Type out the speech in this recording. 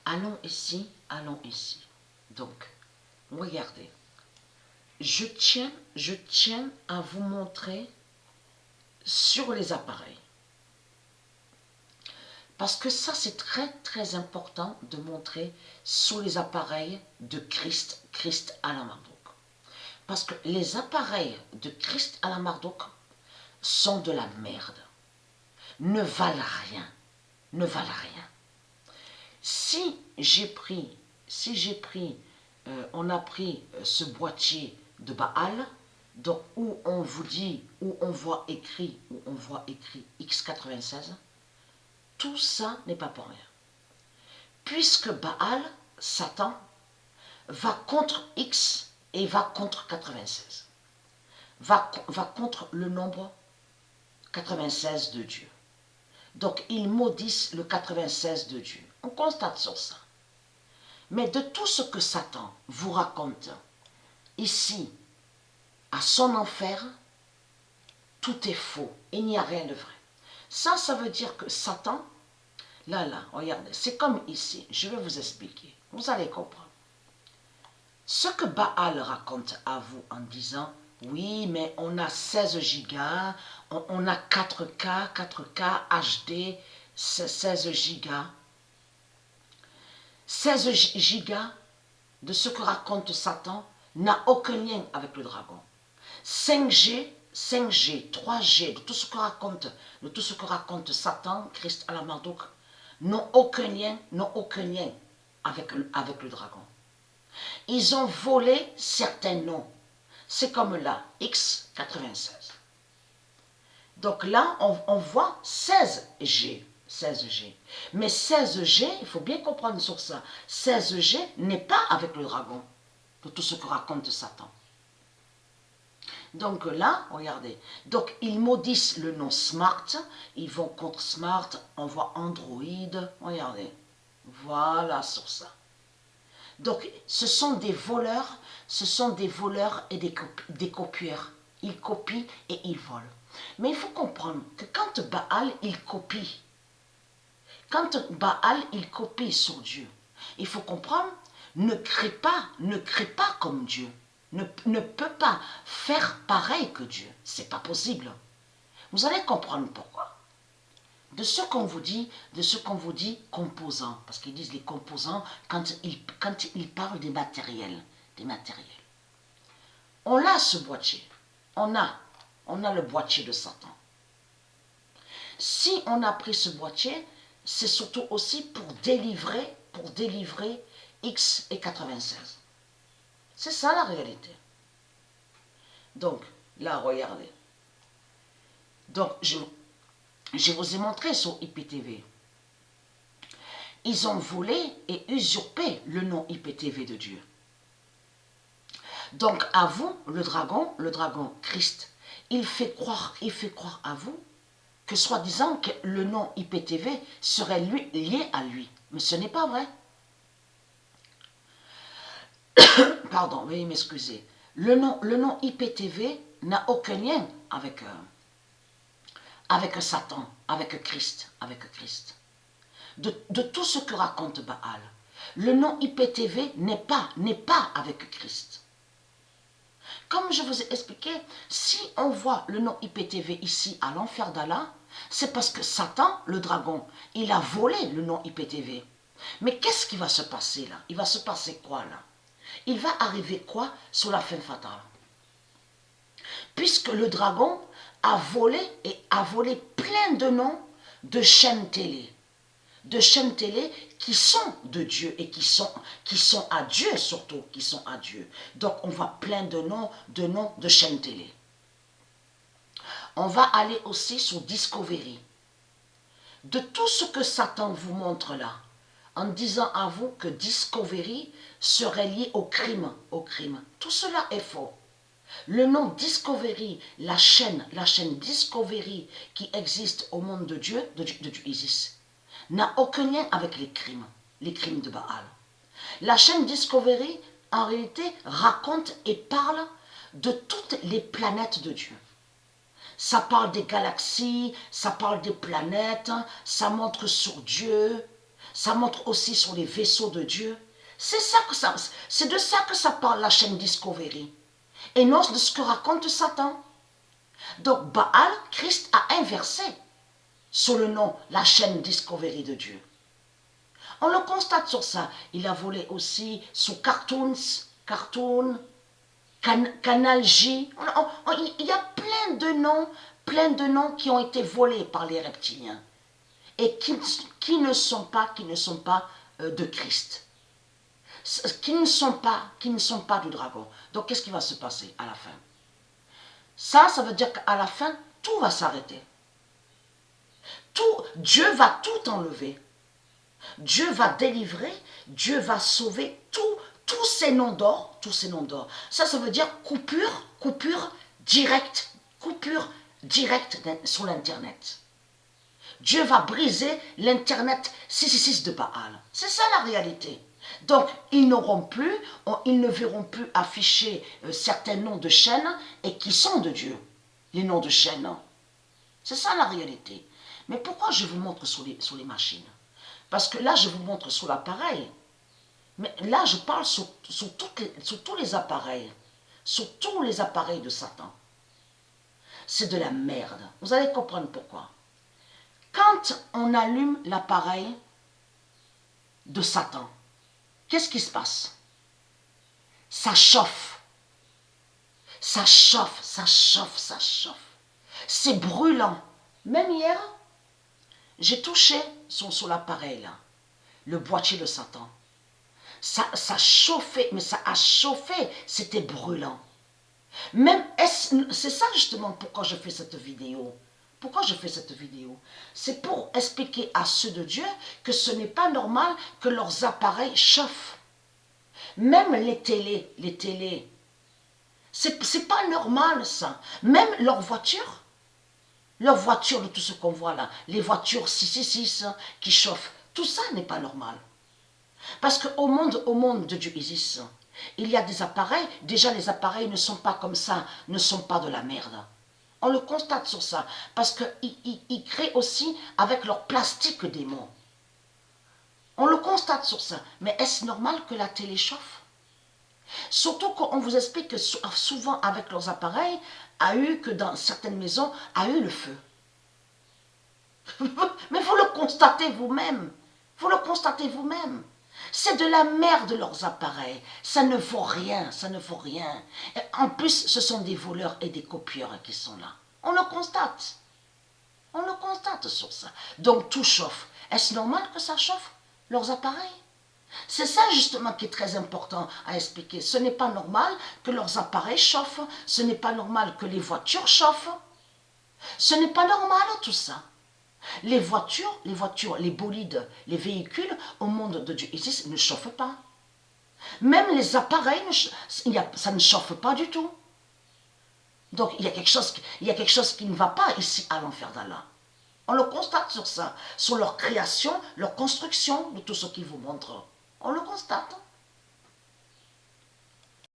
allons ici, allons ici. Donc, regardez. Je tiens à vous montrer sur les appareils. Parce que ça, c'est très, très important de montrer sur les appareils de Christ, Christ à la Marduk. Parce que les appareils de Christ à la Marduk sont de la merde. Ne valent rien. Ne valent rien. Si on a pris ce boîtier de Baal, donc où on vous dit, où on voit écrit X96, tout ça n'est pas pour rien. Puisque Baal, Satan, va contre X et va contre 96. Va contre le nombre 96 de Dieu. Donc, ils maudissent le 96 de Dieu. On constate sur ça. Mais de tout ce que Satan vous raconte ici, à son enfer, tout est faux. Il n'y a rien de vrai. Ça veut dire que Satan, là, regardez, c'est comme ici. Je vais vous expliquer. Vous allez comprendre. Ce que Baal raconte à vous en disant, oui, mais on a 16 gigas, on a 4K HD, 16 gigas. 16 gigas de ce que raconte Satan n'a aucun lien avec le dragon. 5G, 3G, de tout ce que raconte Satan, Christ à la Marduk, n'ont aucun lien avec le dragon. Ils ont volé certains noms. C'est comme là, X96. Donc là, on voit 16G. 16G. Mais 16G, il faut bien comprendre sur ça, 16G n'est pas avec le dragon, de tout ce que raconte Satan. Donc là, regardez, donc ils maudissent le nom Smart, ils vont contre Smart, on voit Android, regardez, voilà sur ça. Donc ce sont des voleurs et des copieurs. Ils copient et ils volent. Mais il faut comprendre que quand Baal, il copie, sur Dieu, il faut comprendre, ne crée pas comme Dieu, ne peut pas faire pareil que Dieu. C'est pas possible. Vous allez comprendre pourquoi. De ce qu'on vous dit composants, parce qu'ils disent les composants quand ils parlent des matériels. On a ce boîtier, on a le boîtier de Satan. Si on a pris ce boîtier, c'est surtout aussi pour délivrer X et 96. C'est ça la réalité. Donc, là, regardez. Donc, je vous ai montré sur IPTV. Ils ont volé et usurpé le nom IPTV de Dieu. Donc, à vous, le dragon Christ, il fait croire à vous que soi-disant que le nom IPTV serait lié à lui. Mais ce n'est pas vrai. Pardon, veuillez m'excuser. Le nom IPTV n'a aucun lien avec Satan, avec Christ. De tout ce que raconte Baal, le nom IPTV n'est pas avec Christ. Comme je vous ai expliqué, si on voit le nom IPTV ici à l'enfer d'Allah, c'est parce que Satan, le dragon, il a volé le nom IPTV. Mais qu'est-ce qui va se passer là? Il va se passer quoi là? Il va arriver quoi sur la fin fatale? Puisque le dragon a volé plein de noms de chaînes télé. De chaînes télé qui sont de Dieu et qui sont à Dieu surtout, qui sont à Dieu. Donc on voit plein de noms de chaînes télé. On va aller aussi sur Discovery. De tout ce que Satan vous montre là, en disant à vous que Discovery serait lié au crime. Tout cela est faux. Le nom Discovery, la chaîne Discovery qui existe au monde de Dieu Isis, n'a aucun lien avec les crimes de Baal. La chaîne Discovery, en réalité, raconte et parle de toutes les planètes de Dieu. Ça parle des galaxies, ça parle des planètes, ça montre sur Dieu, Ça montre aussi sur les vaisseaux de Dieu. C'est de ça que ça parle la chaîne Discovery. Et non de ce que raconte Satan. Donc Baal, Christ a inversé sous le nom la chaîne Discovery de Dieu. On le constate sur ça. Il a volé aussi sous Cartoon, Canal J. Il y a plein de noms qui ont été volés par les reptiliens et qui ne sont pas de Christ, qui ne sont pas du dragon. Donc qu'est-ce qui va se passer à la fin? Ça veut dire qu'à la fin, tout va s'arrêter. Dieu va tout enlever. Dieu va délivrer, Dieu va sauver tous ces noms d'or, Ça veut dire coupure directe sur l'Internet. Dieu va briser l'Internet 666 de Baal. C'est ça la réalité. Donc, ils ne verront plus afficher certains noms de chaînes et qui sont de Dieu, les noms de chaînes. C'est ça la réalité. Mais pourquoi je vous montre sur les machines? Parce que là, je vous montre sur l'appareil. Mais là, je parle sur tous les appareils. Sur tous les appareils de Satan. C'est de la merde. Vous allez comprendre pourquoi. Quand on allume l'appareil de Satan, qu'est-ce qui se passe? Ça chauffe. Ça chauffe, ça chauffe, ça chauffe. C'est brûlant. Même hier, j'ai touché sur l'appareil là, le boîtier de Satan. Ça chauffait, mais ça a chauffé, c'était brûlant. Même, c'est ça justement pourquoi je fais cette vidéo. Pourquoi je fais cette vidéo? C'est pour expliquer à ceux de Dieu que ce n'est pas normal que leurs appareils chauffent. Même les télés, c'est pas normal ça. Même leurs voitures de tout ce qu'on voit là, les voitures 666 qui chauffent, tout ça n'est pas normal. Parce qu'au monde de Dieu existe, il y a des appareils, déjà les appareils ne sont pas comme ça, ne sont pas de la merde. On le constate sur ça, parce qu'ils créent aussi avec leur plastique démon. On le constate sur ça. Mais est-ce normal que la télé chauffe? Surtout qu'on vous explique que souvent avec leurs appareils, que dans certaines maisons, a eu le feu. Mais vous le constatez vous-même. Vous le constatez vous-même. C'est de la merde leurs appareils. Ça ne vaut rien, ça ne vaut rien. Et en plus, ce sont des voleurs et des copieurs qui sont là. On le constate. On le constate sur ça. Donc tout chauffe. Est-ce normal que ça chauffe, leurs appareils? C'est ça justement qui est très important à expliquer. Ce n'est pas normal que leurs appareils chauffent. Ce n'est pas normal que les voitures chauffent. Ce n'est pas normal tout ça. Les voitures, les bolides, les véhicules au monde de Dieu ici ne chauffent pas. Même les appareils, ça ne chauffe pas du tout. Donc il y a quelque chose qui ne va pas ici à l'enfer d'Allah. On le constate sur ça, sur leur création, leur construction, de tout ce qu'ils vous montrent. On le constate.